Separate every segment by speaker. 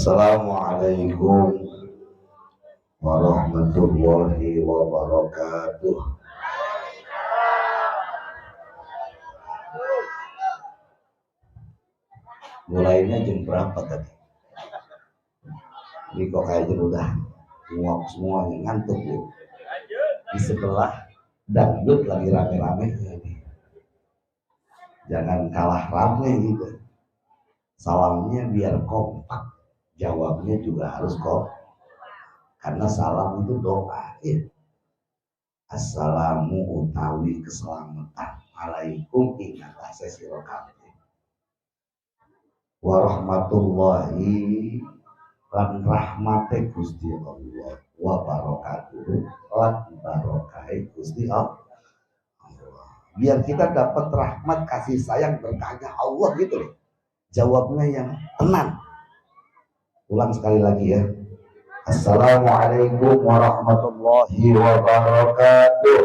Speaker 1: Assalamualaikum warahmatullahi wabarakatuh. Mulainya jam berapa tadi? Ini kok kayak udah muak semua, ngantuk ya. Di sebelah dangdut lagi rame-rame ini. Jangan kalah rame gitu. Salamnya biar kompak, jawabnya juga harus kompak. Karena salam itu doa ya. Assalamu utawi keselamatan. Alaikum ingat asesi rokaat. Warahmatullahi lan rahmate Gusti Allah wa barakatuh lan barokai Gusti Allah. Biar kita dapat rahmat kasih sayang berkahnya Allah gitu loh. Jawabnya yang tenang. Ulang sekali lagi ya. Assalamualaikum warahmatullahi wabarakatuh.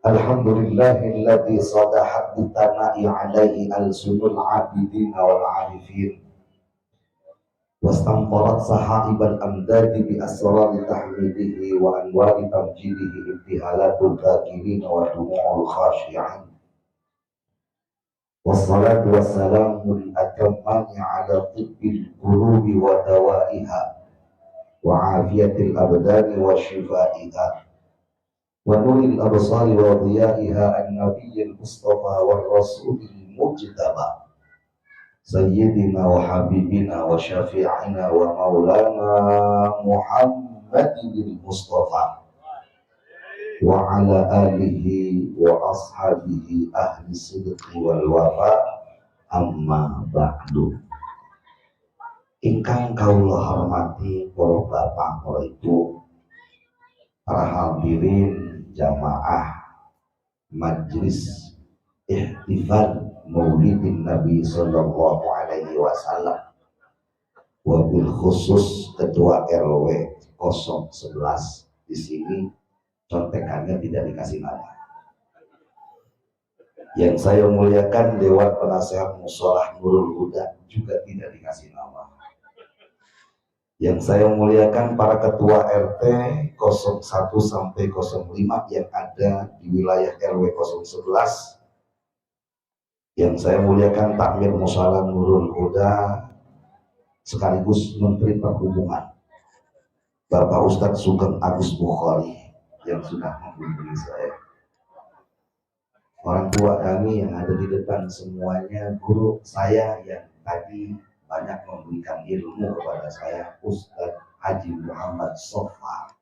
Speaker 1: Alhamdulillahilladzi sadahat bitana'i alaihi al-sunul abidin wal arifin wastanfarat sahaibal amdadi bi asrari tahmidihi wa anwari tamjidihi ibtihalatul dhakirin wa dumu'ul khashi'in wassalatu wassalamu al-atammani ala tibbil qulubi wa dawaiha wa afiyatil abdani wa shifaiha wa nuril absari wa dhiyaiha an-nabiyyil mustafa wa rasulil mujtaba sayyidina wa habibina wa syafi'ina wa maulana Muhammadil Mustafa wa ala alihi wa ashabihi ahli sidqi wal wafa amma ba'du. Ingkang kawula hormati para bapak, para ibu, para hadirin jamaah majlis ihtifal maulidin Nabi sallallahu alaihi wasallam, wabil khusus ketua RW 011 di sini contekannya tidak dikasih nama. Yang saya muliakan Dewan Penasehat Musholah Nurul Huda juga tidak dikasih nama. Yang saya muliakan para ketua RT 01 sampai 05 yang ada di wilayah RW 011. Yang saya muliakan Takmir Musholah Nurul Huda sekaligus Menteri Perhubungan Bapak Ustadz Sugeng Agus Bukhari yang sudah menghubungi saya. Orang tua kami yang ada di depan semuanya, guru saya yang tadi banyak memberikan ilmu kepada saya, Ustadz Haji Muhammad Sofa.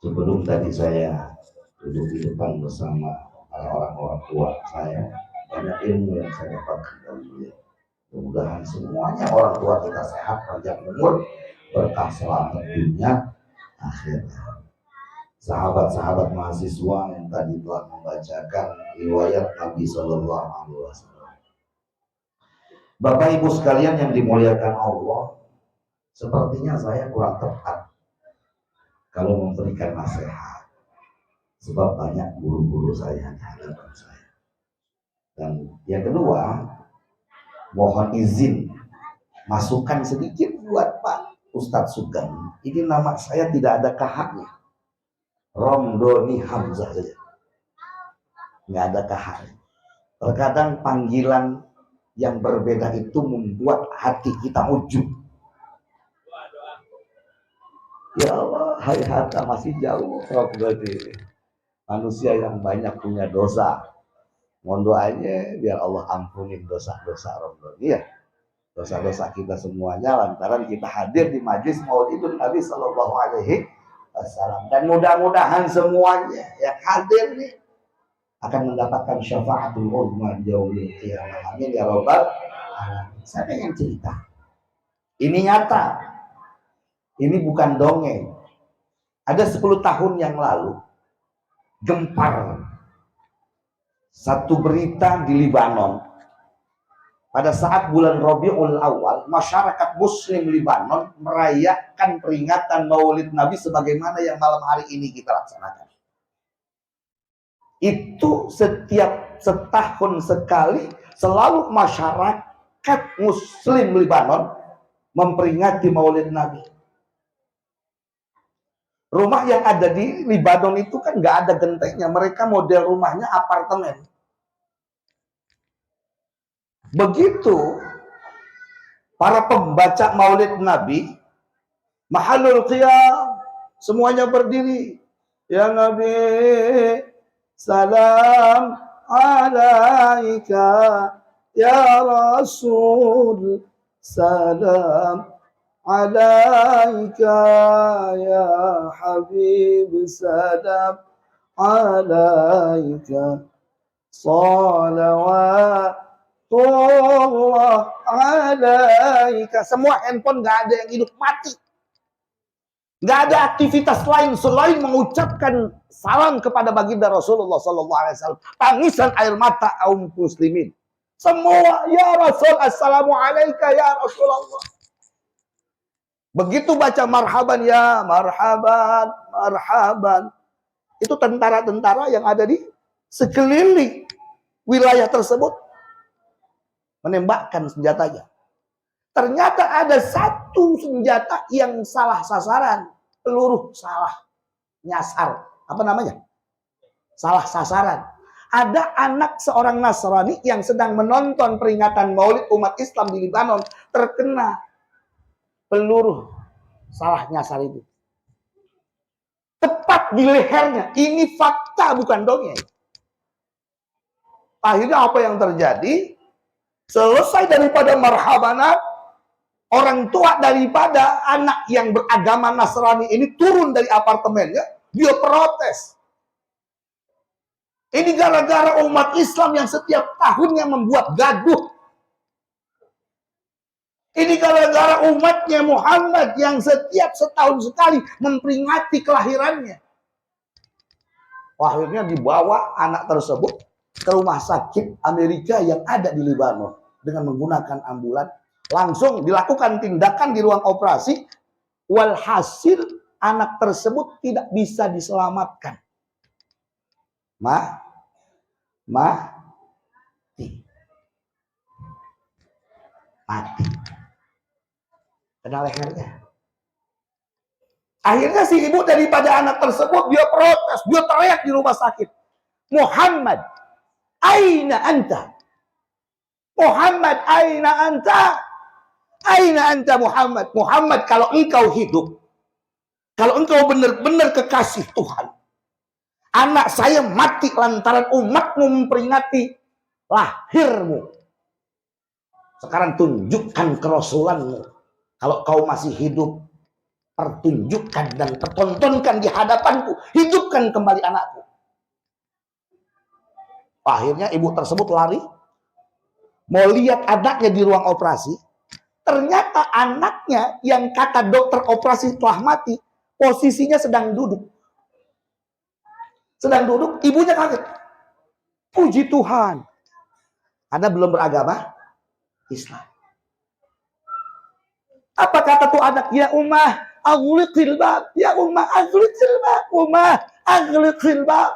Speaker 1: Sebelum tadi saya duduk di depan bersama orang-orang tua saya, banyak ilmu yang saya dapatkan dari beliau. Mudah-mudahan semuanya orang tua kita sehat, panjang umur, berkah selamat dunia akhirat. Sahabat-sahabat mahasiswa yang tadi telah membacakan riwayat Nabi Sallallahu Alaihi Wasallam. Bapak Ibu sekalian yang dimuliakan Allah, sepertinya saya kurang tepat kalau memberikan nasihat, sebab banyak guru-guru saya di hadapan saya. Dan yang kedua, mohon izin masukan sedikit buat Pak Ustadz Sugeng. Ini nama saya tidak ada KH-nya, Romdoni Hamzah saja, nggak ada KH-nya. Terkadang panggilan yang berbeda itu membuat hati kita ujub. Ya Allah, hai hata masih jauh berarti manusia yang banyak punya dosa. Mohon doanya biar Allah ampunin dosa-dosa Romdoni ya, dosa-dosa kita semuanya lantaran kita hadir di majlis Maulidun Nabi Sallallahu Alaihi Wasallam. Dan mudah-mudahan semuanya yang hadir nih akan mendapatkan syafaatul uzma di yaumil qiyamah. Amin ya rabbal alamin. Saya pengen cerita. Ini nyata. Ini bukan dongeng. Ada 10 tahun yang lalu gempar satu berita di Libanon. Pada saat bulan Rabiul Awal, masyarakat Muslim Libanon merayakan peringatan Maulid Nabi sebagaimana yang malam hari ini kita laksanakan. Itu setiap setahun sekali selalu masyarakat Muslim Lebanon memperingati Maulid Nabi. Rumah yang ada di Lebanon itu kan nggak ada gentengnya, mereka model rumahnya apartemen. Begitu para pembaca Maulid Nabi, Mahalul Qiyam, semuanya berdiri. Ya Nabi, salam alaika, ya Rasul, salam alaika, ya Habib, salam alaika, salawatullah alaika. Semua handphone nggak ada yang hidup, mati. Nggak ada aktivitas lain selain mengucapkan salam kepada baginda Rasulullah SAW. Tangisan air mata kaum muslimin. Semua, ya Rasul, assalamualaikum ya Rasulullah. Begitu baca marhaban, ya marhaban, marhaban. Itu tentara-tentara yang ada di sekeliling wilayah tersebut menembakkan senjatanya. Ternyata ada satu senjata yang salah sasaran. Peluru salah nyasar. Apa namanya? Salah sasaran. Ada anak seorang Nasrani yang sedang menonton peringatan Maulid umat Islam di Lebanon, terkena peluru salah nyasar itu. Tepat di lehernya. Ini fakta, bukan dongeng. Akhirnya apa yang terjadi? Selesai daripada marhabana, orang tua daripada anak yang beragama Nasrani ini turun dari apartemennya, dia protes. Ini gara-gara umat Islam yang setiap tahunnya membuat gaduh. Ini gara-gara umatnya Muhammad yang setiap setahun sekali memperingati kelahirannya. Akhirnya dibawa anak tersebut ke rumah sakit Amerika yang ada di Lebanon dengan menggunakan ambulan. Langsung dilakukan tindakan di ruang operasi. Walhasil anak tersebut tidak bisa diselamatkan. Mati. Kena lehernya. Akhirnya si ibu daripada anak tersebut, dia protes, dia teriak di rumah sakit. Muhammad, aina anta? Muhammad, aina anta? Aina anta Muhammad? Muhammad, kalau engkau hidup, kalau engkau benar-benar kekasih Tuhan, anak saya mati lantaran umatmu memperingati lahirmu. Sekarang tunjukkan kerasulanmu. Kalau kau masih hidup, pertunjukkan dan pertontonkan di hadapanku. Hidupkan kembali anakku. Akhirnya ibu tersebut lari, mau lihat anaknya di ruang operasi. Ternyata anaknya yang kata dokter operasi telah mati, posisinya sedang duduk. Sedang duduk, ibunya kaget. Puji Tuhan. Anda belum beragama Islam. Apa kata tuh anak? Ya ummah, aghliqil bab. Ya ummah, aghliqil bab. Ummah, aghliqil bab.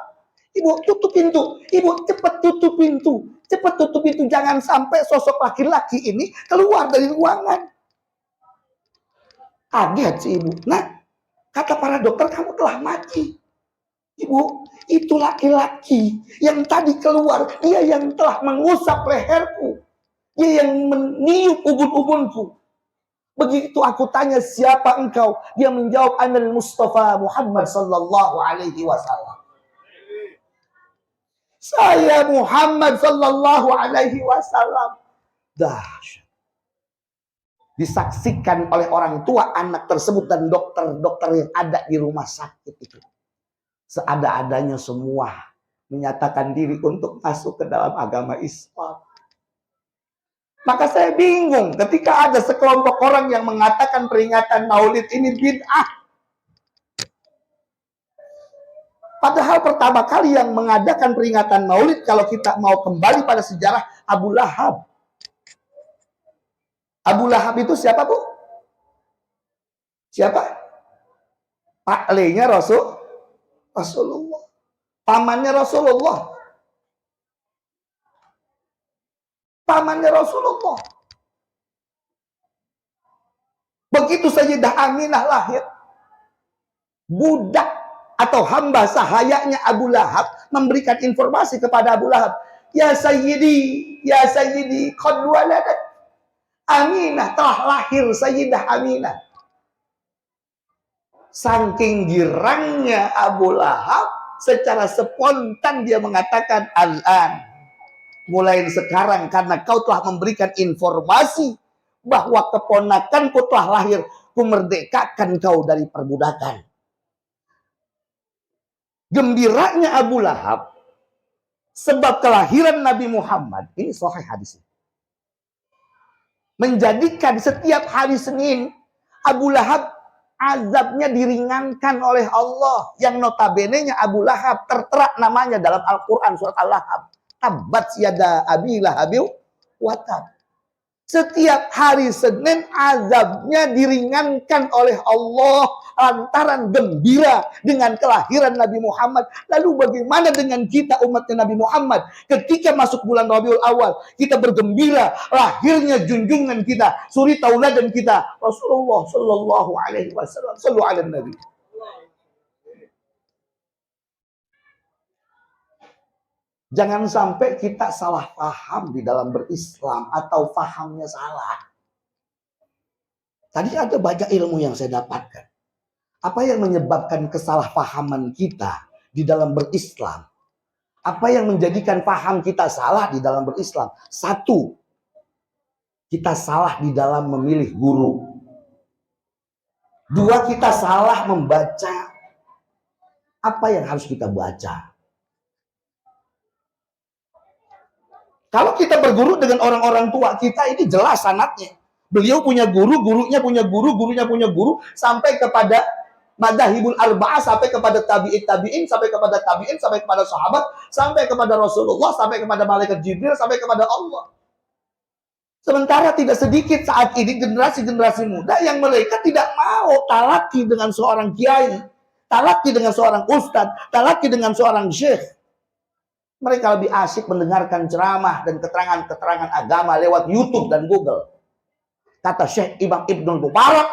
Speaker 1: Ibu, tutup pintu. Ibu, cepat tutup pintu. Cepat tutup pintu. Jangan sampai sosok laki-laki ini keluar dari ruangan. Kaget si ibu. Nah, kata para dokter, kamu telah mati. Ibu, itu laki-laki yang tadi keluar. Dia yang telah mengusap leherku. Dia yang meniup ubun-ubunku. Begitu aku tanya siapa engkau, dia menjawab Anal Mustafa Muhammad sallallahu alaihi wasallam. Saya Muhammad sallallahu alaihi wasallam. Dahsyat. Disaksikan oleh orang tua anak tersebut dan dokter-dokter yang ada di rumah sakit itu. Seada-adanya semua menyatakan diri untuk masuk ke dalam agama Islam. Maka saya bingung ketika ada sekelompok orang yang mengatakan peringatan Maulid ini bid'ah. Padahal pertama kali yang mengadakan peringatan Maulid, kalau kita mau kembali pada sejarah, Abu Lahab. Abu Lahab itu siapa, Bu? Siapa? Pak Le-nya Rasulullah. pamannya Rasulullah. Pamannya Rasulullah. Begitu Sayyidah Aminah lahir, budak atau hamba sahayanya Abu Lahab memberikan informasi kepada Abu Lahab, ya Sayyidi, qad waladat Aminah, telah lahir Sayyidah Aminah. Saking girangnya Abu Lahab, secara spontan dia mengatakan, al-an, mulai sekarang karena kau telah memberikan informasi bahwa keponakanku telah lahir, ku merdekakan kau dari perbudakan. Gembiranya Abu Lahab sebab kelahiran Nabi Muhammad, ini sahih hadisnya, menjadikan setiap hari Senin Abu Lahab azabnya diringankan oleh Allah, yang notabene-nya Abu Lahab tertera namanya dalam Al-Quran surat Al-Lahab, tabat yada abi lahabi wa tab. Setiap hari Senin azabnya diringankan oleh Allah lantaran gembira dengan kelahiran Nabi Muhammad. Lalu bagaimana dengan kita umatnya Nabi Muhammad? Ketika masuk bulan Rabiul Awal, kita bergembira lahirnya junjungan kita, suri tauladan kita, Rasulullah Shallallahu Alaihi Wasallam. Sallu ala Nabi. Jangan sampai kita salah paham di dalam berislam atau pahamnya salah. Tadi ada banyak ilmu yang saya dapatkan. Apa yang menyebabkan kesalahpahaman kita di dalam berislam? Apa yang menjadikan paham kita salah di dalam berislam? Satu, kita salah di dalam memilih guru. Dua, kita salah membaca apa yang harus kita baca. Kalau kita berguru dengan orang-orang tua kita, ini jelas sanadnya. Beliau punya guru, gurunya punya guru, gurunya punya guru, sampai kepada madzhabul arba'ah, sampai kepada tabi'in, sampai kepada tabi'in, sampai kepada sahabat, sampai kepada Rasulullah, sampai kepada malaikat Jibril, sampai kepada Allah. Sementara tidak sedikit saat ini generasi-generasi muda yang mereka tidak mau talaki dengan seorang kiai, talaki dengan seorang ustadz, talaki dengan seorang syekh. Mereka lebih asyik mendengarkan ceramah dan keterangan-keterangan agama lewat YouTube dan Google. Kata Syekh Imam Ibnul Mubarak,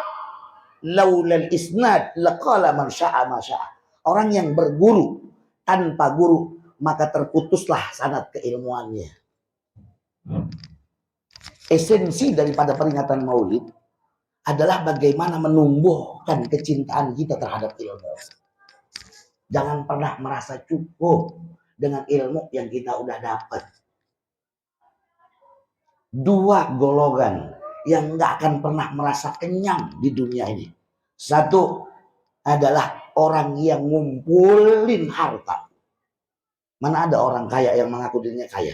Speaker 1: laulal isnad laqala man syaa ma syaa. Orang yang berguru tanpa guru, maka terputuslah sanad keilmuannya. Esensi daripada peringatan Maulid adalah bagaimana menumbuhkan kecintaan kita terhadap ilmu. Jangan pernah merasa cukup dengan ilmu yang kita udah dapat. Dua golongan yang nggak akan pernah merasa kenyang di dunia ini. Satu adalah orang yang ngumpulin harta. Mana ada orang kaya yang mengaku dirinya kaya?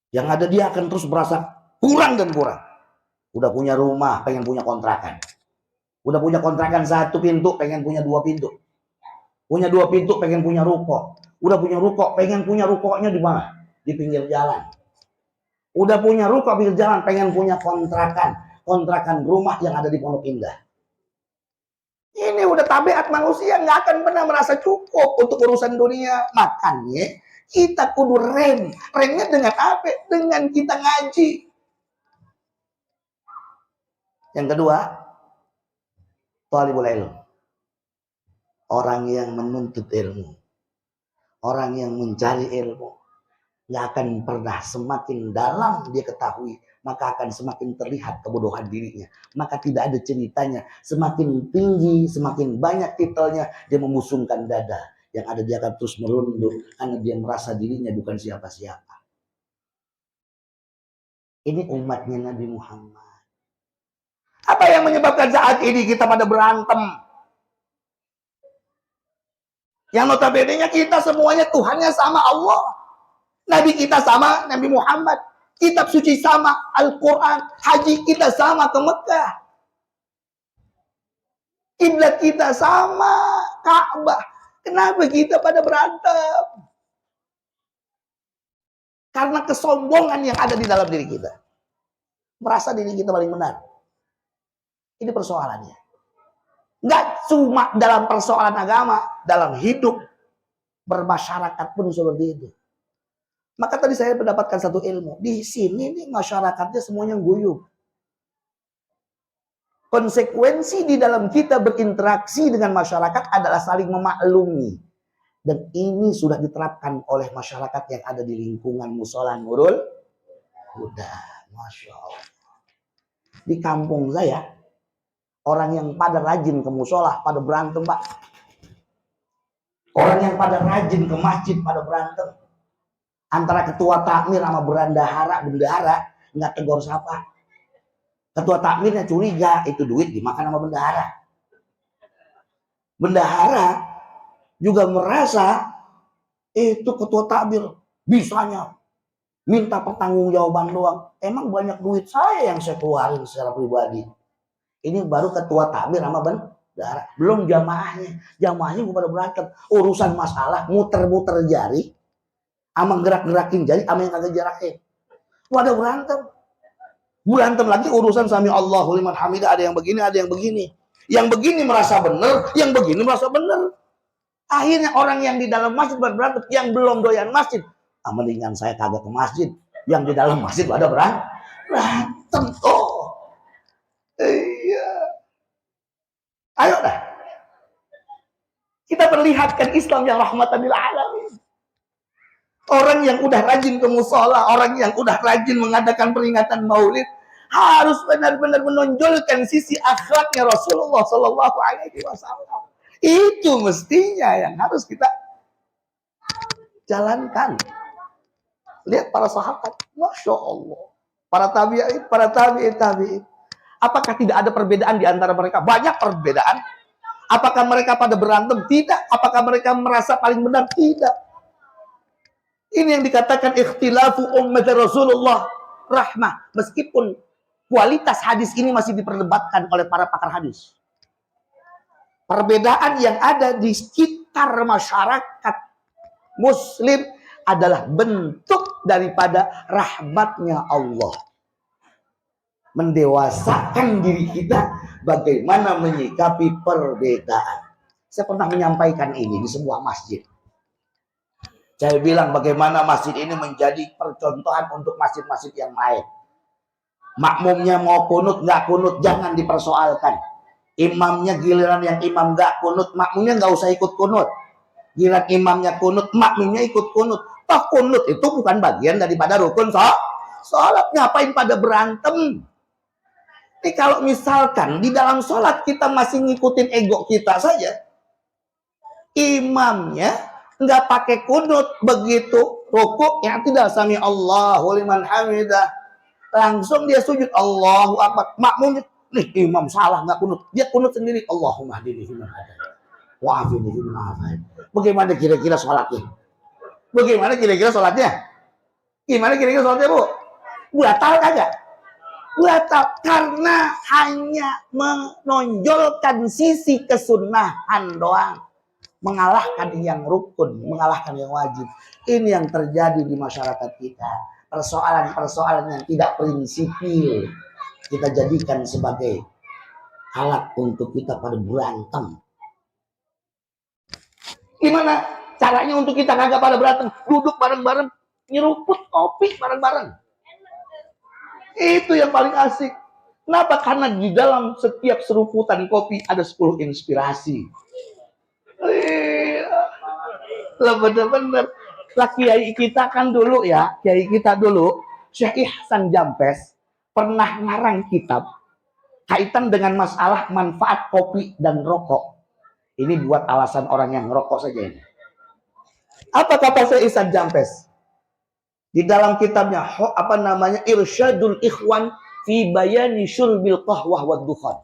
Speaker 1: Yang ada dia akan terus merasa kurang dan kurang. Udah punya rumah, pengen punya kontrakan. Udah punya kontrakan 1 pintu, pengen punya 2 pintu. Punya 2 pintu, pengen punya ruko. Udah punya ruko, pengen punya rukonya di mana? Di pinggir jalan. Udah punya ruko pinggir jalan, pengen punya kontrakan rumah yang ada di Pondok Indah. Ini udah tabiat manusia, nggak akan pernah merasa cukup untuk urusan dunia. Makanya kita kudu rem. Remnya dengan apa? Dengan kita ngaji. Yang kedua, thalibul ilm. Orang yang menuntut ilmu. Orang yang mencari ilmu nggak akan pernah semakin dalam dia ketahui, maka akan semakin terlihat kebodohan dirinya. Maka tidak ada ceritanya semakin tinggi, semakin banyak titelnya, dia memusungkan dada. Yang ada dia akan terus merunduk karena dia merasa dirinya bukan siapa-siapa. Ini umatnya Nabi Muhammad. Apa yang menyebabkan saat ini kita pada berantem? Yang notabene-nya kita semuanya Tuhannya sama Allah. Nabi kita sama Nabi Muhammad. Kitab suci sama Al-Quran. Haji kita sama ke Mekah. Kiblat kita sama Ka'bah. Kenapa kita pada berantem? Karena kesombongan yang ada di dalam diri kita. Merasa diri kita paling benar. Ini persoalannya. Nggak cuma dalam persoalan agama, dalam hidup. Bermasyarakat pun seperti itu. Maka tadi saya mendapatkan satu ilmu. Di sini nih masyarakatnya semuanya guyup. Konsekuensi di dalam kita berinteraksi dengan masyarakat adalah saling memaklumi. Dan ini sudah diterapkan oleh masyarakat yang ada di lingkungan Musola Nurul Huda. Masya Allah. Di kampung saya, orang yang pada rajin ke musola, pada berantem, Pak. Orang yang pada rajin ke masjid, pada berantem. Antara ketua takmir sama bendahara, nggak tegur sapa. Ketua takmirnya curiga, itu duit dimakan sama bendahara. Bendahara juga merasa itu ketua takmir bisanya minta pertanggungjawaban doang. Emang banyak duit saya yang saya keluarin secara pribadi. Ini baru ketua takmir sama bendahara. Belum jamaahnya. Jamaahnya pada berantem. Urusan masalah muter-muter jari sama gerak-gerakin jari sama yang kagak jarakin. Pada berantem. Berantem lagi urusan sami Allahu liman hamidah, ada yang begini, ada yang begini. Yang begini merasa benar, yang begini merasa benar. Akhirnya orang yang di dalam masjid berantem, yang belum doyan masjid, mendingan saya kagak ke masjid. Yang di dalam masjid pada berantem. Oh. Iya. Ayo dah. Kita perlihatkan Islam yang rahmatan lil alamin. Orang yang udah rajin ke musola, orang yang udah rajin mengadakan peringatan Maulid, harus benar-benar menonjolkan sisi akhlaknya Rasulullah Shallallahu Alaihi Wasallam. Itu mestinya yang harus kita jalankan. Lihat para sahabat, masya Allah, para tabi'in. Apakah tidak ada perbedaan di antara mereka? Banyak perbedaan. Apakah mereka pada berantem? Tidak. Apakah mereka merasa paling benar? Tidak. Ini yang dikatakan ikhtilafu ummat Rasulullah rahmah. Meskipun kualitas hadis ini masih diperdebatkan oleh para pakar hadis. Perbedaan yang ada di sekitar masyarakat Muslim adalah bentuk daripada rahmatnya Allah. Mendewasakan diri kita bagaimana menyikapi perbedaan. Saya pernah menyampaikan ini di sebuah masjid. Saya bilang bagaimana masjid ini menjadi percontohan untuk masjid-masjid yang lain. Makmumnya mau kunut, nggak kunut, jangan dipersoalkan. Imamnya giliran yang imam nggak kunut, makmumnya nggak usah ikut kunut. Giliran imamnya kunut, makmumnya ikut kunut. Toh kunut itu bukan bagian daripada rukun sholat. Ngapain pada berantem? Ini kalau misalkan di dalam sholat kita masih ngikutin ego kita saja, imamnya nggak pakai kunut, begitu rukuk yang tidak sami Allahu liman hamidah, langsung dia sujud Allahu akbar. Makmumnya, nih imam salah nggak kunut, dia kunut sendiri. Allahumma hdini fiman hadait wa afini fiman afait. Bagaimana kira-kira sholatnya? Gimana kira-kira sholatnya, Bu? Batal kagak? Batal, karena hanya menonjolkan sisi kesunahan doang. Mengalahkan yang rukun, mengalahkan yang wajib. Ini yang terjadi di masyarakat kita. Persoalan-persoalan yang tidak prinsipil kita jadikan sebagai alat untuk kita pada berantem. Gimana caranya untuk kita kagak pada berantem? Duduk bareng-bareng, nyeruput kopi bareng-bareng. Itu yang paling asik. Kenapa? Karena di dalam setiap seruputan kopi ada 10 inspirasi. Bener-bener lah, kiai kita kan dulu ya, Syekh Ihsan Jampes pernah ngarang kitab kaitan dengan masalah manfaat kopi dan rokok. Ini buat alasan orang yang ngerokok saja ini. Apa kata Syekh Ihsan Jampes di dalam kitabnya Irsyadul Ikhwan fi bayani syurbil qahwah wad dukhan.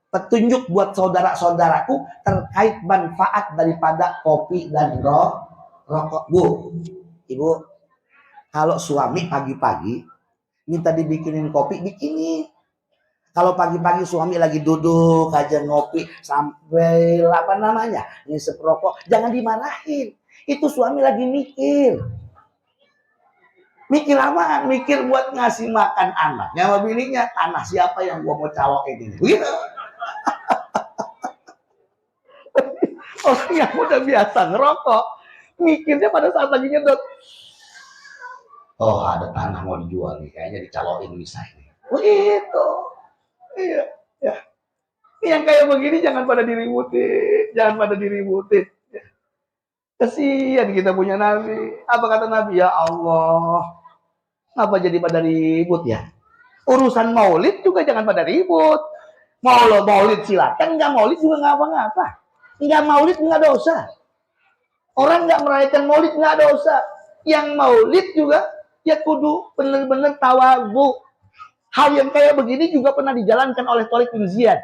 Speaker 1: Petunjuk buat saudara-saudaraku terkait manfaat daripada kopi dan rokok. Bu, Ibu, kalau suami pagi-pagi minta dibikinin kopi, bikinin. Kalau pagi-pagi suami lagi duduk aja ngopi sampai ngisep rokok, jangan dimarahin. Itu suami lagi mikir. Mikir apa? Mikir buat ngasih makan anaknya sama bininya. Tanah siapa yang gua mau calokin ini? Begitu. Orang yang udah biasa ngerokok, Mikirnya pada saat lagi nyedot. Oh, ada tanah mau dijual nih, kayaknya dicalokin bisa ini. Begitu. Iya, ya. Yang kayak begini jangan pada diributin, jangan pada diributin. Kasihan kita punya Nabi. Apa kata Nabi? Ya Allah, apa jadi pada ribut ya? Urusan maulid juga jangan pada ribut. Mau maulid silakan, nggak maulid juga nggak apa-apa. Nggak maulid nggak dosa. Orang nggak merayakan maulid nggak dosa. Yang maulid juga ya kudu bener-bener tawadhu. Hal yang kayak begini juga pernah dijalankan oleh Tariq bin Ziyad,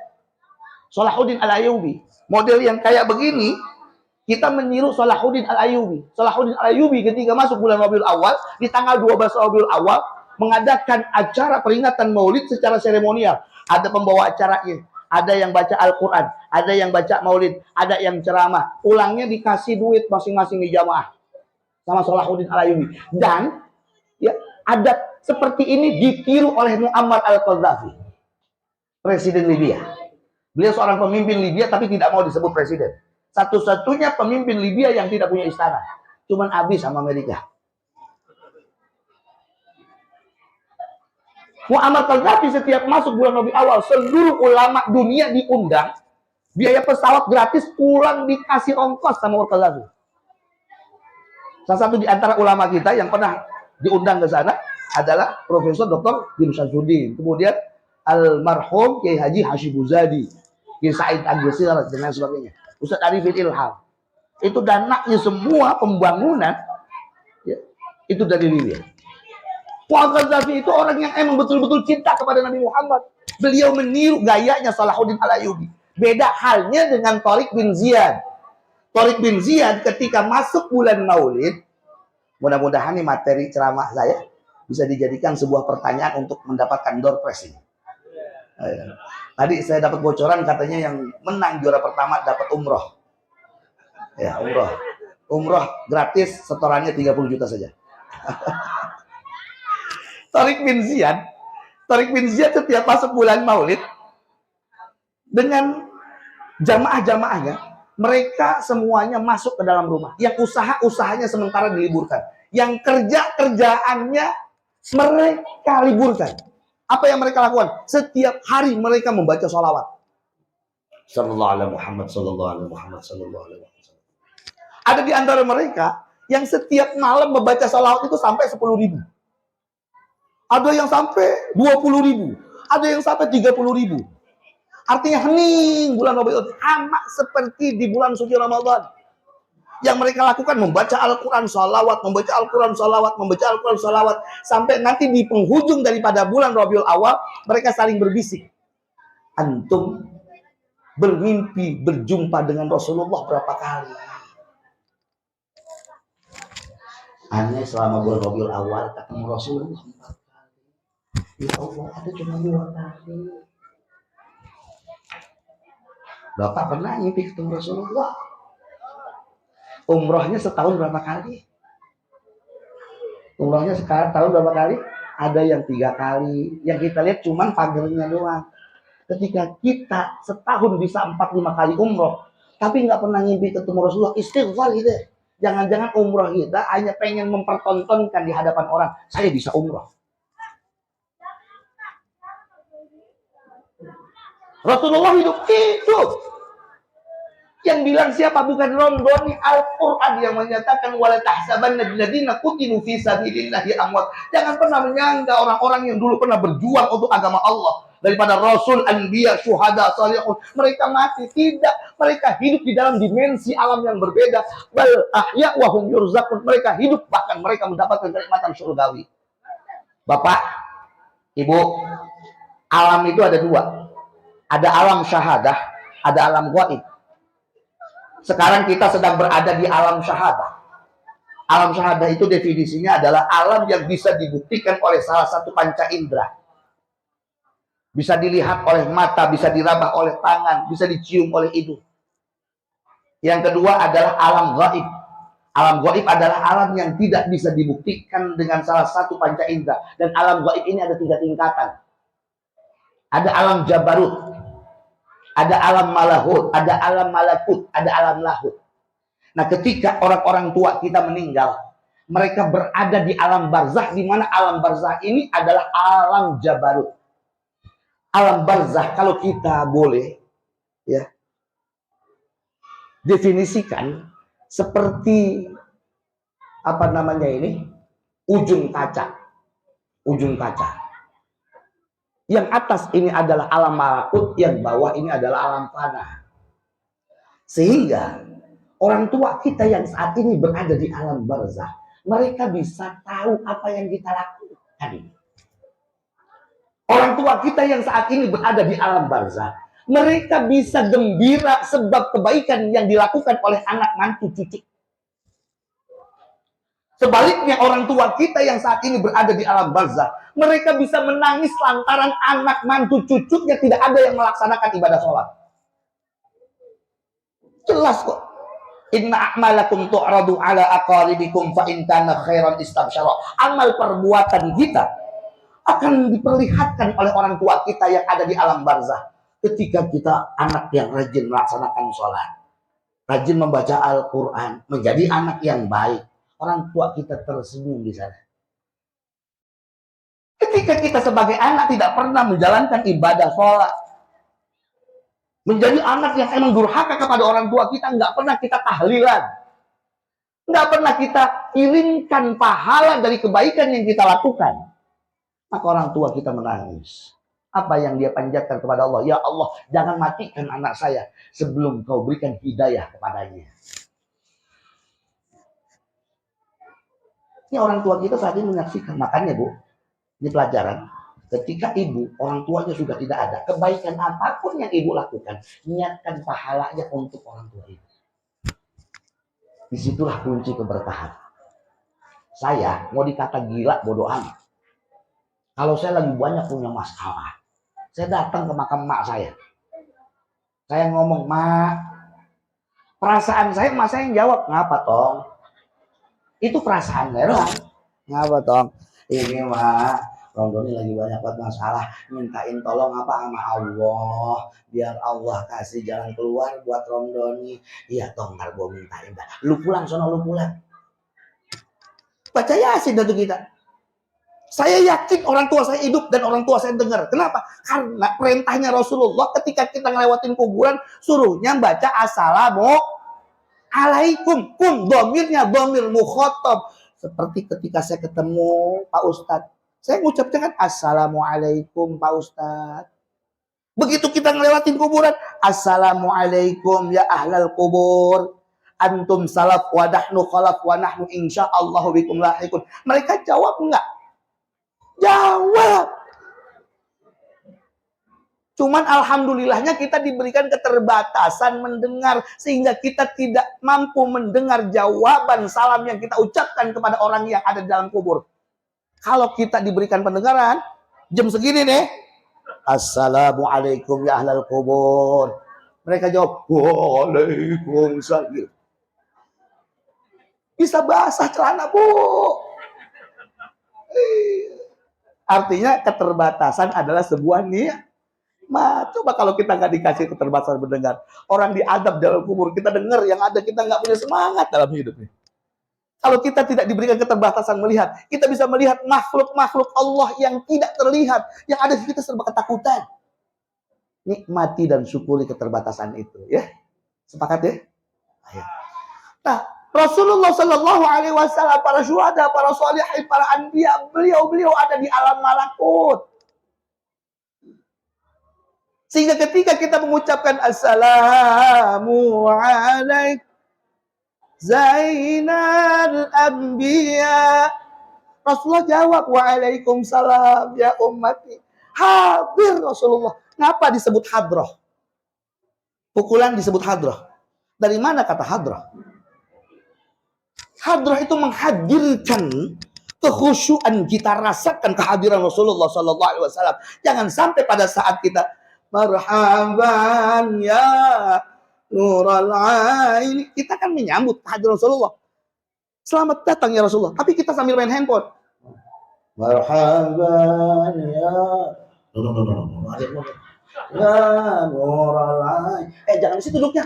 Speaker 1: Salahuddin Al-Ayyubi. Model yang kayak begini kita meniru Salahuddin Al-Ayyubi. Salahuddin Al-Ayyubi ketika masuk bulan Rabiul Awal, di tanggal 12 Rabiul Awal, mengadakan acara peringatan maulid secara seremonial. Ada pembawa acaranya, ada yang baca Al-Quran, ada yang baca maulid, ada yang ceramah. Pulangnya dikasih duit masing-masing di jamaah sama Salahuddin Al-Ayyubi. Dan ya, adat seperti ini ditiru oleh Muammar al-Qaddafi, presiden Libya. Beliau seorang pemimpin Libya tapi tidak mau disebut presiden. Satu-satunya pemimpin Libya yang tidak punya istana. Cuman habis sama Amerika. Muammar Qaddafi setiap masuk bulan Rabiul Awal, seluruh ulama dunia diundang, biaya pesawat gratis, pulang dikasih ongkos sama Muammar Qaddafi. Salah satu di antara ulama kita yang pernah diundang ke sana adalah Profesor Dr. Jim Syamsuddin. Kemudian almarhum Kiai Haji Hashim Muzadi, Kiai Said Agusir dan sebagainya. Ustaz Arifin Ilham. Itu dananya semua pembangunan ya, itu dari Libya. Muammar Qaddafi itu orang yang emang betul-betul cinta kepada Nabi Muhammad. Beliau meniru gayanya Salahuddin Al-Ayyubi. Beda halnya dengan Tariq bin Ziyad. Tariq bin Ziyad ketika masuk bulan Maulid, mudah-mudahan nih materi ceramah saya bisa dijadikan sebuah pertanyaan untuk mendapatkan door prize ini. Tadi saya dapat bocoran katanya yang menang juara pertama dapat umroh. Ya, umroh. Umroh gratis, setorannya 30 juta saja. Tariq bin Ziyad setiap masuk bulan Maulid dengan jamaah-jamaahnya, mereka semuanya masuk ke dalam rumah. Yang usahanya sementara diliburkan. Yang kerjaannya mereka liburkan. Apa yang mereka lakukan? Setiap hari mereka membaca sholawat. Sallallahu alaihi Muhammad, sallallahu alaihi Muhammad, sallallahu alaihi Muhammad. Ada di antara mereka yang setiap malam membaca sholawat itu sampai 10.000. Ada yang sampai 20.000. Ada yang sampai 30.000. Artinya hening bulan Rabiul Awal, sama seperti di bulan suci Ramadan. Yang mereka lakukan membaca Al-Quran salawat, membaca Al-Quran salawat, membaca Al-Quran salawat, sampai nanti di penghujung daripada bulan Rabiul Awal mereka saling berbisik. Antum bermimpi berjumpa dengan Rasulullah berapa kali? Aneh selama bulan Rabiul Awal ketemu Rasulullah 4 kali. Ya Allah, ada cuma 2 kali. Bapak pernah ngimpi ketemu Rasulullah? Umrohnya setahun berapa kali? Umrohnya sekarang tahun berapa kali? Ada yang 3 kali. Yang kita lihat cuman pagernya doang. Ketika kita setahun bisa 4-5 kali umroh, tapi nggak pernah ngimpi ketemu Rasulullah, istighfar gitu. Jangan-jangan umroh kita hanya pengen mempertontonkan di hadapan orang, saya bisa umroh. Rasulullah hidup. Yang bilang siapa? Bukan Rondoni, Al-Quran yang menyatakan wala tahsabanna alladziina qutilu fi sabilillahi amwat. Jangan pernah menyangka orang-orang yang dulu pernah berjuang untuk agama Allah, daripada rasul, anbiya, syuhada, salihun, mereka mati. Tidak, mereka hidup di dalam dimensi alam yang berbeda. Bal ahya wa hum yurzaqun. Mereka hidup, bahkan mereka mendapatkan kenikmatan surgawi. Bapak, Ibu, alam itu ada 2. Ada alam syahadah, ada alam ghaib. Sekarang kita sedang berada di alam syahadah. Alam syahadah itu definisinya adalah alam yang bisa dibuktikan oleh salah satu panca indera. Bisa dilihat oleh mata, bisa diraba oleh tangan, bisa dicium oleh hidung. Yang kedua adalah alam ghaib. Alam ghaib adalah alam yang tidak bisa dibuktikan dengan salah satu panca indera. Dan alam ghaib ini ada 3 tingkatan. Ada alam jabarut, ada alam malahut, ada alam malakut, ada alam lahut. Nah, ketika orang-orang tua kita meninggal, mereka berada di alam barzah, di mana alam barzah ini adalah alam jabarut. Alam barzah kalau kita boleh ya definisikan seperti apa namanya ini, ujung kaca. Ujung kaca. Yang atas ini adalah alam malakut, yang bawah ini adalah alam fana. Sehingga orang tua kita yang saat ini berada di alam barzah, mereka bisa tahu apa yang kita lakukan. Orang tua kita yang saat ini berada di alam barzah, mereka bisa gembira sebab kebaikan yang dilakukan oleh anak mantu cucu. Sebaliknya orang tua kita yang saat ini berada di alam barzah, mereka bisa menangis lantaran anak mantu cucunya tidak ada yang melaksanakan ibadah sholat. Jelas kok. Inna a'malakum tu'radu ala aqaribikum fa in kana khairan istabsyara. Amal perbuatan kita akan diperlihatkan oleh orang tua kita yang ada di alam barzah. Ketika kita anak yang rajin melaksanakan sholat, rajin membaca Al-Quran, menjadi anak yang baik, orang tua kita tersenyum di sana. Ketika kita sebagai anak tidak pernah menjalankan ibadah sholat, menjadi anak yang emang durhaka kepada orang tua kita, nggak pernah kita tahlilan, nggak pernah kita kirimkan pahala dari kebaikan yang kita lakukan, maka orang tua kita menangis. Apa yang dia panjatkan kepada Allah? Ya Allah, jangan matikan anak saya sebelum kau berikan hidayah kepadanya. Ini orang tua kita saat ini menyaksikan. Makanya Bu, ini pelajaran. Ketika ibu, orang tuanya sudah tidak ada, kebaikan apapun yang ibu lakukan, niatkan pahalanya untuk orang tua ibu. Disitulah kunci keberkahan. Saya mau dikata gila, bodoh amat. Kalau saya lagi banyak punya masalah, saya datang ke makam mak saya. Saya ngomong, mak, perasaan saya, mak saya yang jawab, ngapa tong? Itu perasaan saya doang. Ngapa tong? Ini mak, Rondoni lagi banyak banget masalah, mintain tolong apa sama Allah, biar Allah kasih jalan keluar buat Rondoni. Iya tong, ntar gue mintain dah. Lu pulang sono, lu pulang. Baca Yasin untuk kita. Saya yakin orang tua saya hidup dan orang tua saya dengar. Kenapa? Karena perintahnya Rasulullah ketika kita ngelewatin kuburan, suruhnya baca Assalamualaikum. Domirnya domir mukhotob. Seperti ketika saya ketemu Pak Ustadz, saya ngucapkan kan Assalamualaikum Pak Ustadz. Begitu kita ngelewatin kuburan, Assalamualaikum ya ahlal kubur. Antum salaf wa nahnu khalaf wa nahnu insyaallah bikum lahiqun. Mereka jawab enggak? Jawab. Cuman alhamdulillahnya kita diberikan keterbatasan mendengar, sehingga kita tidak mampu mendengar jawaban salam yang kita ucapkan kepada orang yang ada di dalam kubur. Kalau kita diberikan pendengaran, jam segini nih, Assalamualaikum ya ahlal kubur. Mereka jawab, Waalaikumsalam. Bisa basah celana, Bu. Artinya keterbatasan adalah sebuah niat. Coba kalau kita nggak dikasih keterbatasan mendengar, orang diadab dalam kubur, kita dengar yang ada, kita nggak punya semangat dalam hidupnya. Kalau kita tidak diberikan keterbatasan melihat, kita bisa melihat makhluk-makhluk Allah yang tidak terlihat, yang ada di kita serba ketakutan. Nikmati dan syukuri keterbatasan itu, ya. Sepakat ya? Ayo. Nah, Rasulullah Shallallahu Alaihi Wasallam, para syuhada, para sholihin, para anbiya, beliau ada di alam malakut. Sehingga ketika kita mengucapkan Assalamualaikum Zainal Anbiya, Rasulullah jawab Waalaikumsalam ya ummati. Hadir Rasulullah. Kenapa disebut hadrah? Pukulan disebut hadrah. Dari mana kata hadrah? Hadrah itu menghadirkan kekhusyuan, kita rasakan kehadiran Rasulullah Sallallahu Alaihi Wasallam. Jangan sampai pada saat kita marhaban ya Nurul Ain, kita kan menyambut kehadiran Rasulullah. Selamat datang ya Rasulullah. Tapi kita sambil main handphone. Marhaban ya. Ya Nurul Ain. Jangan di situ duduknya.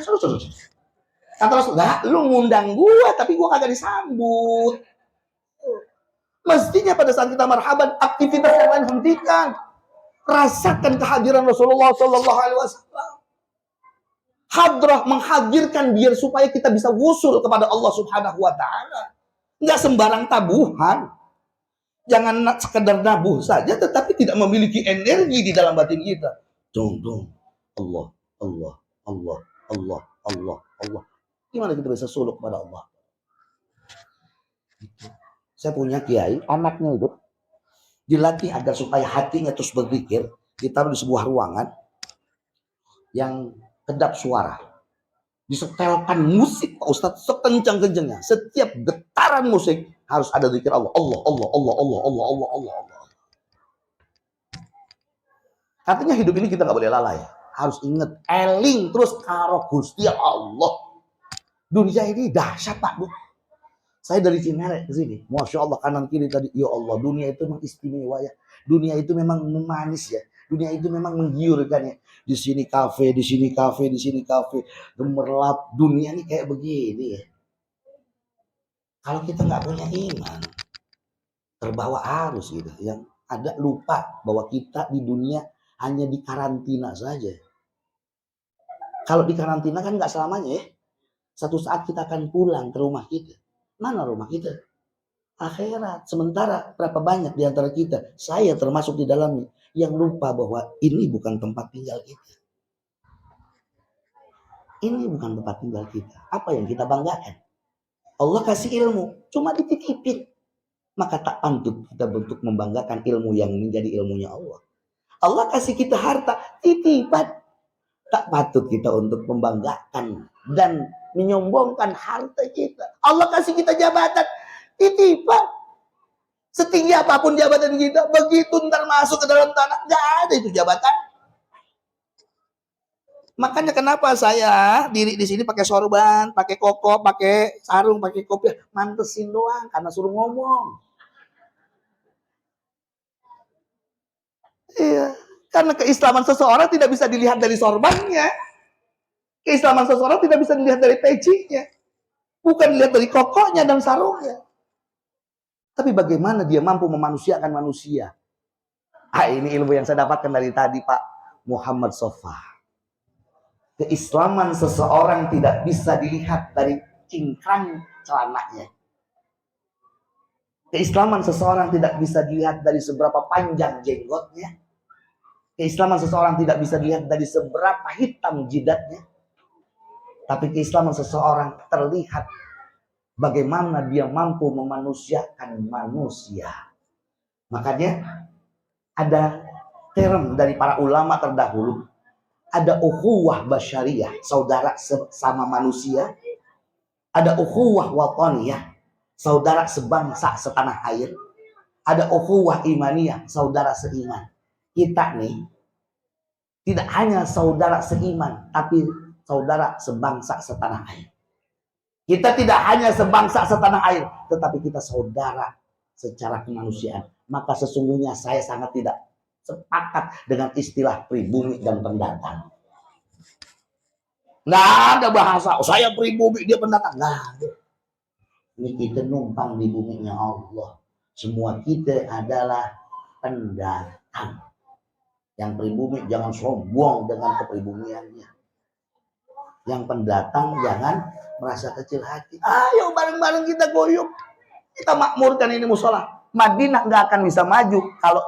Speaker 1: Kata Rasulullah, lu ngundang gua tapi gua kagak disambut. Mestinya pada saat kita marhaban, aktivitas yang lain hentikan. Rasakan kehadiran Rasulullah Sallallahu Alaihi Wasallam. Hadrah, menghadirkan biar supaya kita bisa wusul kepada Allah Subhanahu Wa Taala. Nggak sembarang tabuhan. Jangan sekedar nabuh saja, tetapi tidak memiliki energi di dalam batin kita. Dong, Allah, Allah, Allah, Allah, Allah, Allah. Gimana kita bisa suluk kepada Allah? Saya punya kiai, anaknya itu dilatih agar supaya hatinya terus berpikir, ditaruh di sebuah ruangan yang kedap suara, disetelkan musik Pak Ustadz sekencang-kencangnya. Setiap getaran musik harus ada zikir Allah, Allah, Allah, Allah, Allah, Allah, Allah, Allah, Allah. Artinya hidup ini kita nggak boleh lalai, harus ingat, eling terus karo Gusti Allah. Dunia ini dahsyat Pak Bu. Saya dari Cinere ke sini, Masya Allah, kanan kiri tadi, ya Allah, dunia itu memang istimewa ya. Dunia itu memang memanis ya. Dunia itu memang menggiurkan ya. Di sini kafe, di sini kafe, di sini kafe. Gemerlap, dunia ini kayak begini ya. Kalau kita nggak punya iman, terbawa arus gitu. Yang ada lupa bahwa kita di dunia hanya di karantina saja. Kalau di karantina kan nggak selamanya ya. Satu saat kita akan pulang ke rumah kita. Mana rumah kita? Akhirat. Sementara berapa banyak di antara kita, saya termasuk di dalamnya, yang lupa bahwa ini bukan tempat tinggal kita. Ini bukan tempat tinggal kita. Apa yang kita banggakan? Allah kasih ilmu, cuma dititipin. Maka tak pantut kita untuk membanggakan ilmu yang menjadi ilmunya Allah. Allah kasih kita harta, titipan. Tak patut kita untuk membanggakan dan menyombongkan harta kita. Allah kasih kita jabatan, titipan. Setinggi apapun jabatan kita, begitu ntar masuk ke dalam tanah, gak ada itu jabatan. Makanya kenapa saya diri di sini pakai sorban, pakai koko, pakai sarung, pakai kopiah, mantesin doang karena suruh ngomong. Iya, karena keislaman seseorang tidak bisa dilihat dari sorbannya. Keislaman seseorang tidak bisa dilihat dari pecinya. Bukan dilihat dari kokonya dan sarungnya. Tapi bagaimana dia mampu memanusiakan manusia. Ini ilmu yang saya dapatkan dari tadi Pak Muhammad Sofa. Keislaman seseorang tidak bisa dilihat dari cingkrang celananya. Keislaman seseorang tidak bisa dilihat dari seberapa panjang jenggotnya. Keislaman seseorang tidak bisa dilihat dari seberapa hitam jidatnya. Tapi keislaman seseorang terlihat bagaimana dia mampu memanusiakan manusia. Makanya ada term dari para ulama terdahulu. Ada ukhuwah basyariyah, saudara sesama manusia. Ada ukhuwah wataniyah, saudara sebangsa setanah air. Ada ukhuwah imaniyah, saudara seiman. Kita nih tidak hanya saudara seiman, tapi saudara sebangsa setanah air. Kita tidak hanya sebangsa setanah air, tetapi kita saudara secara kemanusiaan. Maka sesungguhnya saya sangat tidak sepakat dengan istilah pribumi dan pendatang. Nggak ada bahasa, saya pribumi, dia pendatang. Nggak ada. Ini kita numpang di buminya Allah. Semua kita adalah pendatang. Yang pribumi jangan sombong dengan kepribumiannya. Yang pendatang jangan merasa kecil hati. Ayo bareng-bareng kita goyong. Kita makmurkan ini musola. Madinah nggak akan bisa maju kalau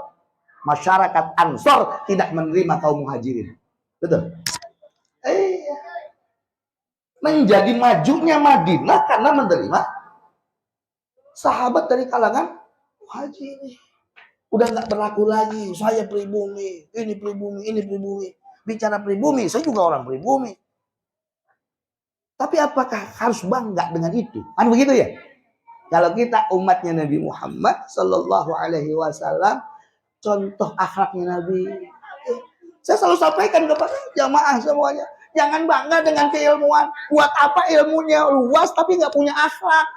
Speaker 1: masyarakat Ansor tidak menerima kaum muhajirin. Betul? Menjadi majunya Madinah karena menerima sahabat dari kalangan muhajirin. Udah nggak berlaku lagi. Saya pribumi, ini pribumi, ini pribumi. Bicara pribumi, saya juga orang pribumi. Tapi apakah harus bangga dengan itu? Kan begitu ya? Kalau kita umatnya Nabi Muhammad Sallallahu Alaihi Wasallam, contoh akhlaknya Nabi. Saya selalu sampaikan kepada jamaah semuanya, jangan bangga dengan keilmuan. Buat apa ilmunya luas tapi nggak punya akhlak?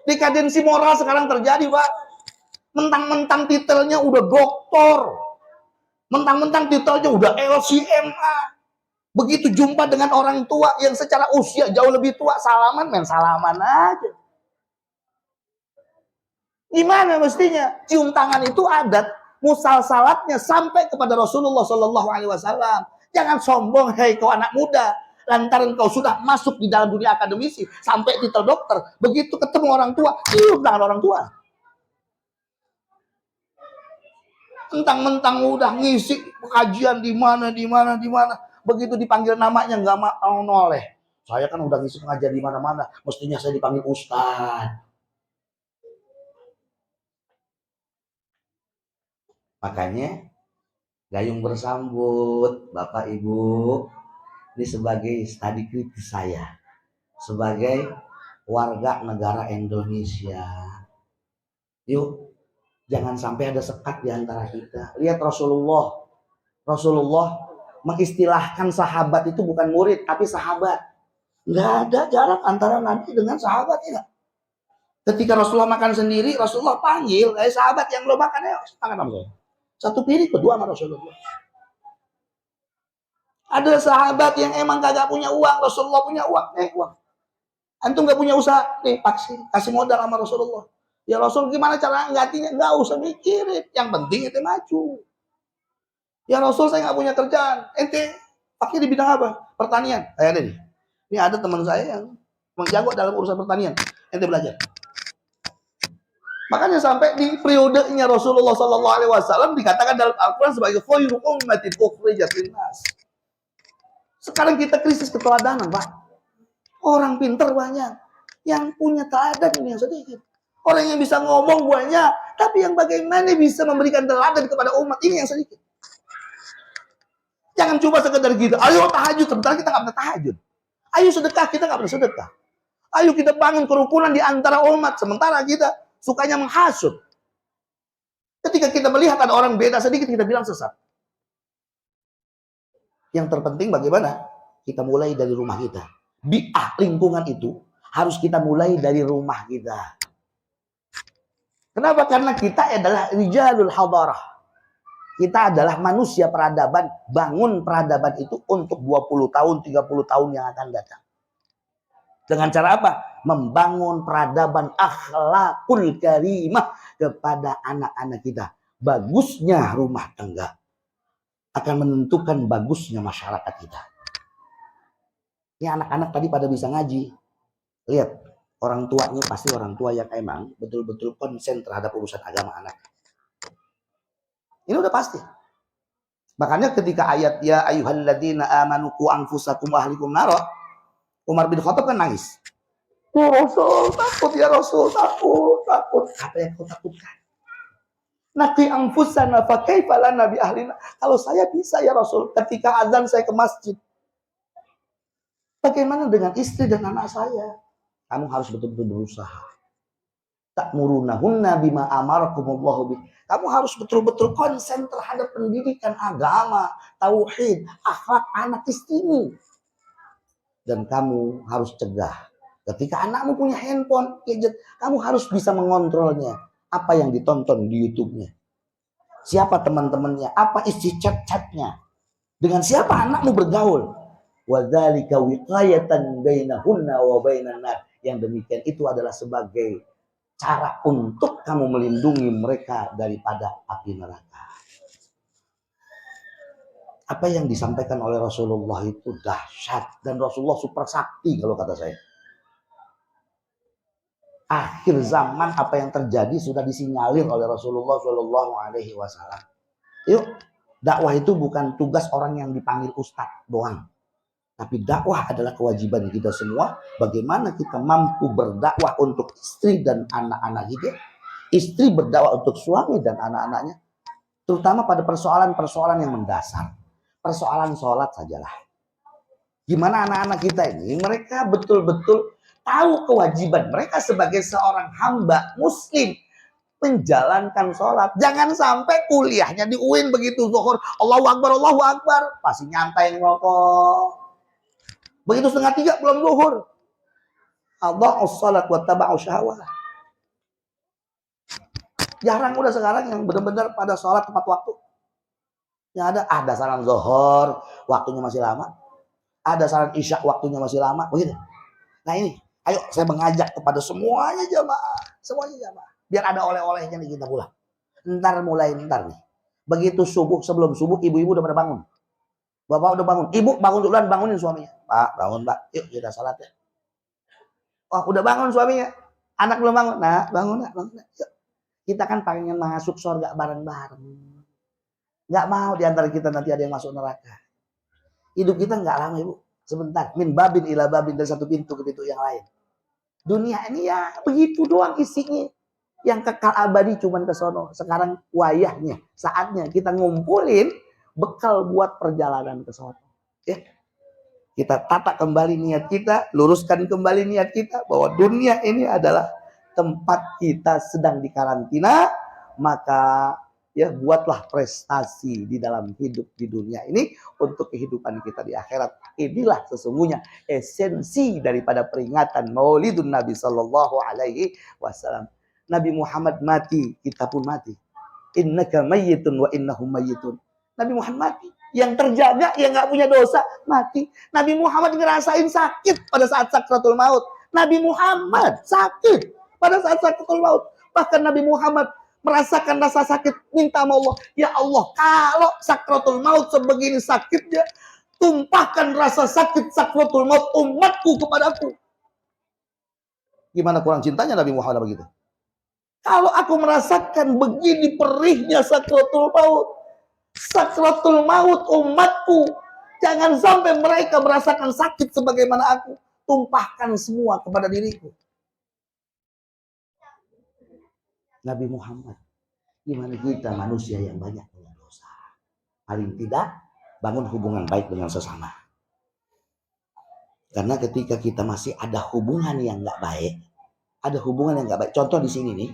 Speaker 1: Dekadensi moral sekarang terjadi, Pak. Mentang-mentang titelnya udah doktor, mentang-mentang titelnya udah LCMA. Begitu jumpa dengan orang tua yang secara usia jauh lebih tua, salaman, main salaman aja. Gimana mestinya? Cium tangan itu adat musalsalatnya sampai kepada Rasulullah Shallallahu Alaihi Wasallam. Jangan sombong, hei kau anak muda. Lantaran kau sudah masuk di dalam dunia akademisi, sampai titel dokter, begitu ketemu orang tua, cium tangan orang tua. Mentang-mentang udah ngisi kajian di mana, begitu dipanggil namanya nggak mau noleh. Saya kan udah ngisi pengajian di mana-mana, mestinya saya dipanggil ustaz. Makanya gayung bersambut, Bapak Ibu, ini sebagai studi kritis saya, sebagai warga negara Indonesia. Yuk, jangan sampai ada sekat di antara kita. Lihat Rasulullah mengistilahkan sahabat itu bukan murid, tapi sahabat. Nggak ada jarak antara Nabi dengan sahabat, ya. Ketika Rasulullah makan sendiri, Rasulullah panggil, sahabat yang lo makan, ayo makan sama saya. Satu piring berdua sama Rasulullah. Ada sahabat yang emang kagak punya uang, Rasulullah punya uang, uang. Antum gak punya usaha, kasih modal sama Rasulullah. Ya Rasul, gimana cara nggantinya? Nggak usah mikirin, yang penting itu maju. Ya Rasul, saya nggak punya kerjaan. Ente pakai di bidang apa? Pertanian. Ada nih. Ini ada teman saya yang jago dalam urusan pertanian. Ente belajar. Makanya sampai di periodenya Rasulullah Sallallahu Alaihi Wasallam dikatakan dalam Al-Quran sebagai khairu ummatin ukhrijat linnas. Sekarang kita krisis keteladanan, Pak. Orang pinter banyak, yang punya teladan ini yang sedikit. Orang yang bisa ngomong banyak, tapi yang bagaimana bisa memberikan teladan kepada umat ini yang sedikit. Jangan cuma sekedar gitu. Ayo tahajud, sebentar kita nggak pernah tahajud. Ayo sedekah, kita nggak pernah sedekah. Ayo kita bangun kerukunan di antara umat, sementara kita sukanya menghasut. Ketika kita melihat ada orang beda sedikit, kita bilang sesat. Yang terpenting bagaimana? Kita mulai dari rumah kita. Bi'ah lingkungan itu harus kita mulai dari rumah kita. Kenapa? Karena kita adalah rijalul hadarah. Kita adalah manusia peradaban. Bangun peradaban itu untuk 20 tahun, 30 tahun yang akan datang. Dengan cara apa? Membangun peradaban akhlakul karimah kepada anak-anak kita. Bagusnya rumah tangga akan menentukan bagusnya masyarakat kita. Ini anak-anak tadi pada bisa ngaji. Lihat, orang tuanya pasti orang tua yang emang betul-betul konsen terhadap urusan agama anak. Ini udah pasti. Makanya ketika ayat ya ayyuhalladzina amanu qu anfusakum wa ahlikum nar, Umar bin Khattab kan nangis. Ya Rasul, takut ya Rasul, takut. Apa yang kau takutkan? Naqi anfusana fa kaifa lana bi ahlina. Kalau saya bisa ya Rasul, ketika azan saya ke masjid. Bagaimana dengan istri dan anak saya? Kamu harus betul-betul berusaha. Ta'murunahunna bima amarakumullahu bih. Kamu harus betul-betul konsen terhadap pendidikan agama, tauhid, akhlak anak istrimu. Dan kamu harus cegah. Ketika anakmu punya handphone, gadget, kamu harus bisa mengontrolnya. Apa yang ditonton di YouTube-nya. Siapa teman-temannya, apa isi chat-chatnya. Dengan siapa anakmu bergaul. Wadzalika wiqayatan bainahunna wa bainan nar. Yang demikian itu adalah sebagai cara untuk kamu melindungi mereka daripada api neraka. Apa yang disampaikan oleh Rasulullah itu dahsyat. Dan Rasulullah super sakti kalau kata saya. Akhir zaman apa yang terjadi sudah disinyalir oleh Rasulullah Shallallahu Alaihi Wasallam. Yuk, dakwah itu bukan tugas orang yang dipanggil ustadz doang. Tapi dakwah adalah kewajiban kita semua. Bagaimana kita mampu berdakwah untuk istri dan anak-anak kita. Istri berdakwah untuk suami dan anak-anaknya. Terutama pada persoalan-persoalan yang mendasar. Persoalan sholat sajalah. Gimana anak-anak kita ini, mereka betul-betul tahu kewajiban mereka sebagai seorang hamba muslim. Menjalankan sholat. Jangan sampai kuliahnya di UIN begitu zuhur. Allahu Akbar. Pasti nyantai ngerokok. Begitu 2:30 belum zuhur. Adha'us salat wa taba'us syahwat. Jarang udah sekarang yang benar-benar pada sholat tepat waktu. Yang ada salam zuhur, waktunya masih lama. Ada salat isya waktunya masih lama, begitu. Nah ini, ayo saya mengajak kepada semuanya jamaah, biar ada oleh-olehnya nih kita pulang. Ntar nih. Begitu subuh, sebelum subuh ibu-ibu udah pada bangun. Bapak udah bangun, ibu bangun duluan, bangunin suaminya. Pak, bangun Pak, yuk kita salat ya. Oh udah bangun suaminya, anak belum bangun. Nah bangun nak. Yuk. Kita kan pengen masuk surga bareng-bareng. Nggak mau diantara kita nanti ada yang masuk neraka. Hidup kita nggak lama ibu, sebentar. Min babin ila babin, dari satu pintu ke pintu yang lain. Dunia ini ya begitu doang isinya. Yang kekal abadi cuman ke sono. Sekarang wayahnya, saatnya kita ngumpulin bekal buat perjalanan ke sono. Ya. Kita tata kembali niat kita, luruskan kembali niat kita bahwa dunia ini adalah tempat kita sedang dikarantina, maka ya buatlah prestasi di dalam hidup di dunia ini untuk kehidupan kita di akhirat. Inilah sesungguhnya esensi daripada peringatan Maulidun Nabi Sallallahu Alaihi Wasallam. Nabi Muhammad mati, kita pun mati. Innaka mayyitun wa innahum mayyitun. Nabi Muhammad mati. Yang terjaga, yang nggak punya dosa, mati. Nabi Muhammad ngerasain sakit pada saat sakratul maut. Nabi Muhammad sakit pada saat sakratul maut. Bahkan Nabi Muhammad merasakan rasa sakit, minta sama Allah, ya Allah, kalau sakratul maut sebegini sakitnya, tumpahkan rasa sakit sakratul maut umatku kepadaku. Gimana kurang cintanya Nabi Muhammad begitu? Kalau aku merasakan begini perihnya sakratul maut umatku, jangan sampai mereka merasakan sakit sebagaimana aku. Tumpahkan semua kepada diriku. Nabi Muhammad, gimana kita manusia yang banyak punya dosa? Paling tidak bangun hubungan baik dengan sesama. Karena ketika kita masih ada hubungan yang nggak baik, contoh di sini nih,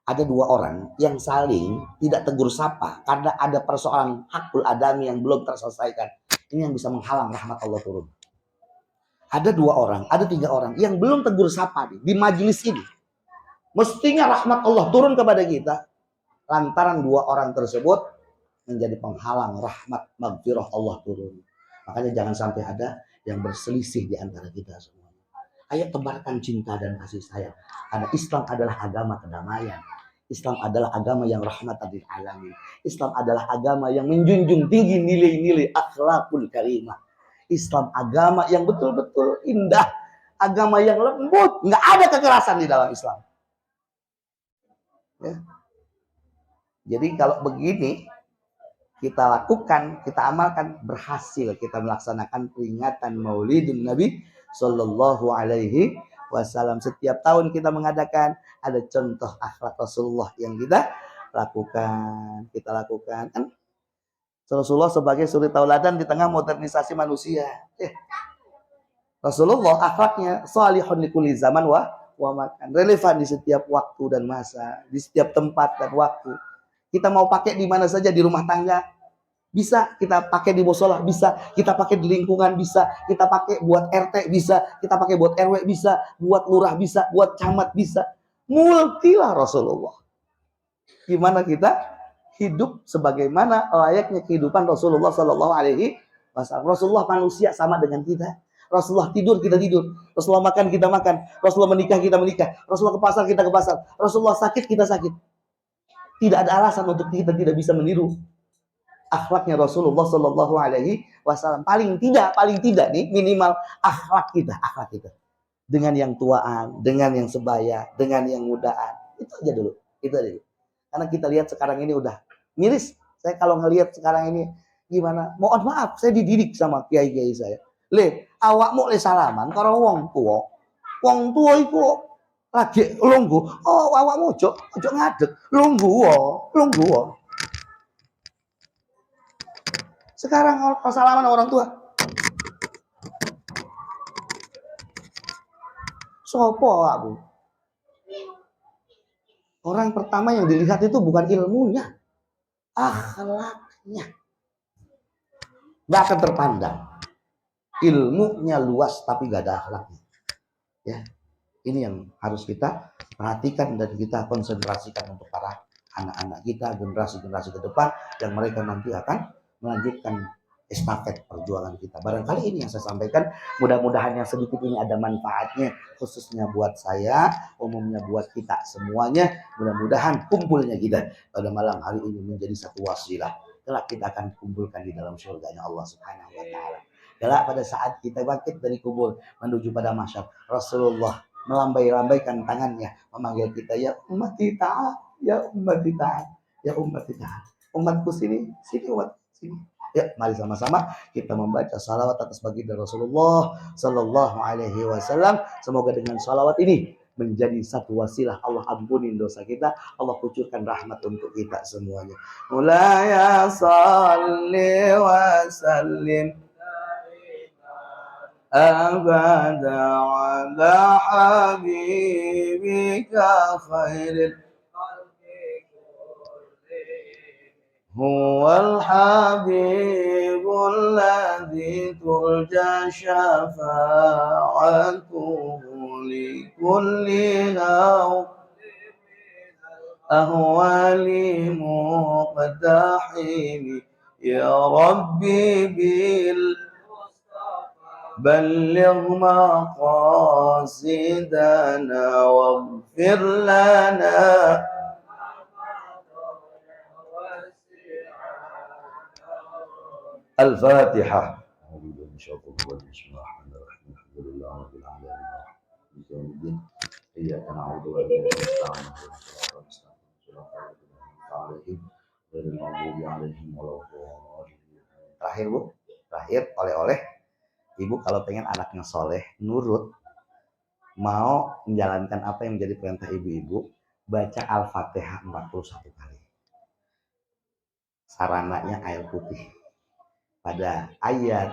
Speaker 1: ada dua orang yang saling tidak tegur sapa karena ada persoalan hakul adami yang belum terselesaikan. Ini yang bisa menghalang rahmat Allah turun. Ada dua orang, ada tiga orang yang belum tegur sapa di majelis ini. Mestinya rahmat Allah turun kepada kita. Lantaran dua orang tersebut menjadi penghalang rahmat maghfirah Allah turun. Makanya jangan sampai ada yang berselisih di antara kita semua. Ayo tebarkan cinta dan kasih sayang. Karena Islam adalah agama kedamaian. Islam adalah agama yang rahmatan lil alamin. Islam adalah agama yang menjunjung tinggi nilai-nilai akhlakul karimah. Islam agama yang betul-betul indah, agama yang lembut, nggak ada kekerasan di dalam Islam. Ya. Jadi kalau begini kita lakukan, kita amalkan, berhasil kita melaksanakan peringatan Maulidun Nabi Sallallahu Alaihi Wasallam. Setiap tahun kita mengadakan, ada contoh akhlak Rasulullah yang kita lakukan. Kan? Rasulullah sebagai suri tauladan di tengah modernisasi manusia. Rasulullah akhlaknya salihun li kulli zaman wa makan. Relevan di setiap waktu dan masa, di setiap tempat dan waktu. Kita mau pakai di mana saja, di rumah tangga bisa, kita pakai di musola bisa, kita pakai di lingkungan bisa, kita pakai buat RT bisa, kita pakai buat RW bisa, buat lurah bisa, buat camat bisa. Multilah Rasulullah. Gimana kita hidup sebagaimana layaknya kehidupan Rasulullah Sallallahu Alaihi Wasallam. Rasulullah manusia sama dengan kita. Rasulullah tidur, kita tidur. Rasulullah makan, kita makan. Rasulullah menikah, kita menikah. Rasulullah ke pasar, kita ke pasar. Rasulullah sakit, kita sakit. Tidak ada alasan untuk kita tidak bisa meniru akhlaknya Rasulullah Sallallahu Alaihi Wasallam. Paling tidak nih, minimal akhlak kita. Dengan yang tuaan, dengan yang sebaya, dengan yang mudaan. Itu aja dulu. Karena kita lihat sekarang ini udah miris. Saya kalau ngelihat sekarang ini gimana? Mohon maaf, saya dididik sama kiai-kiai saya. Awakmu salaman karo wong tua. Wong tua iku lagi lungguh. Oh, awakmu ojo ngadeg. Lungguh. Sekarang salaman orang tua. Sopo aku? Orang pertama yang dilihat itu bukan ilmunya, akhlaknya. Nggak akan terpandang. Ilmunya luas tapi gak ada akhlaknya. Ya, ini yang harus kita perhatikan dan kita konsentrasikan untuk para anak-anak kita, generasi-generasi ke depan, yang mereka nanti akan melanjutkan estafet perjuangan kita. Barangkali ini yang saya sampaikan, mudah-mudahan yang sedikit ini ada manfaatnya, khususnya buat saya, umumnya buat kita semuanya. Mudah-mudahan kumpulnya kita pada malam hari ini menjadi satu wasilah. Kelak kita akan kumpulkan di dalam surganya Allah Subhanahu wa taala. Kelak pada saat kita bangkit dari kubur menuju pada mahsyar, Rasulullah melambai-lambaikan tangannya memanggil kita, ya umat kita, ya umat kita, ya umat kita. Umatku sini, sini umat sini. Ya, mari sama-sama kita membaca salawat atas baginda Rasulullah Sallallahu Alaihi Wasallam. Semoga dengan salawat ini menjadi satu wasilah Allah ampunin dosa kita, Allah kucurkan rahmat untuk kita semuanya. Mulaya salli wa sallim abada ala habibika khairil هو الحبيب الذي ترجى شفاعته لكل أهوال مقتحم يا ربي بلغ مقاصدنا واغفر لنا الفاتحة. إياك نعبد وإياك نستعين Terakhir Bu, terakhir oleh-oleh. Ibu kalau pengen anaknya soleh, nurut, mau menjalankan apa yang menjadi perintah ibu-ibu, baca Al-Fatihah 41 kali. Sarananya air putih. Pada ayat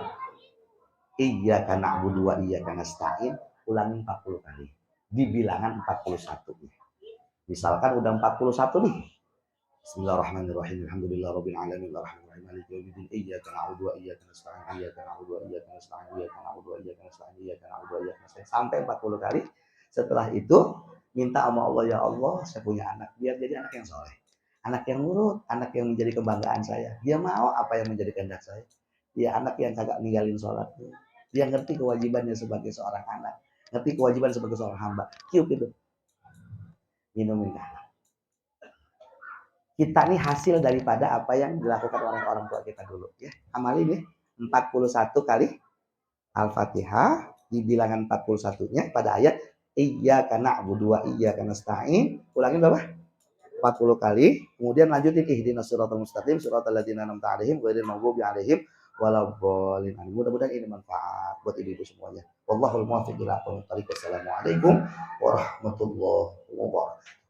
Speaker 1: Iyyaka na'budu wa iyyaka nasta'in, ulangi 40 kali. Di bilangan 41. Misalkan udah 41 nih. Bismillahirrahmanirrahim. Alhamdulillahirabbil alamin arrahmanirrahim maliki yaumiddin iyyaka na'budu wa iyyaka nasta'in iyyaka na'budu wa iyyaka nasta'in iyyaka na'budu wa iyyaka nasta'in iyyaka na'budu wa iyyaka nasta'in sampai 40 kali. Setelah itu minta sama Allah, ya Allah, saya punya anak, biar jadi anak yang soleh, anak yang nurut, anak yang menjadi kebanggaan saya. Dia mau apa yang menjadi kehendak saya. Dia anak yang kagak ninggalin sholat. Dia ngerti kewajibannya sebagai seorang anak, ngerti kewajiban sebagai seorang hamba. Kiuk itu, minumin kan. Kita nih hasil daripada apa yang dilakukan orang-orang tua kita dulu ya. Amalin ya 41 kali Al-Fatihah di bilangan 41-nya pada ayat Iyyaka na'budu wa iyyaka nasta'in. Ulangin berapa? 40 kali. Kemudian lanjutin ihdinas siratal mustaqim siratal ladzina an'amta 'alaihim ghairil maghdubi 'alaihim waladdallin. Mudah-mudahan ini manfaat buat ibu-ibu semuanya. Wallahul muwaffiq ila aqwamit thoriq. Wassalamualaikum warahmatullahi wabarakatuh.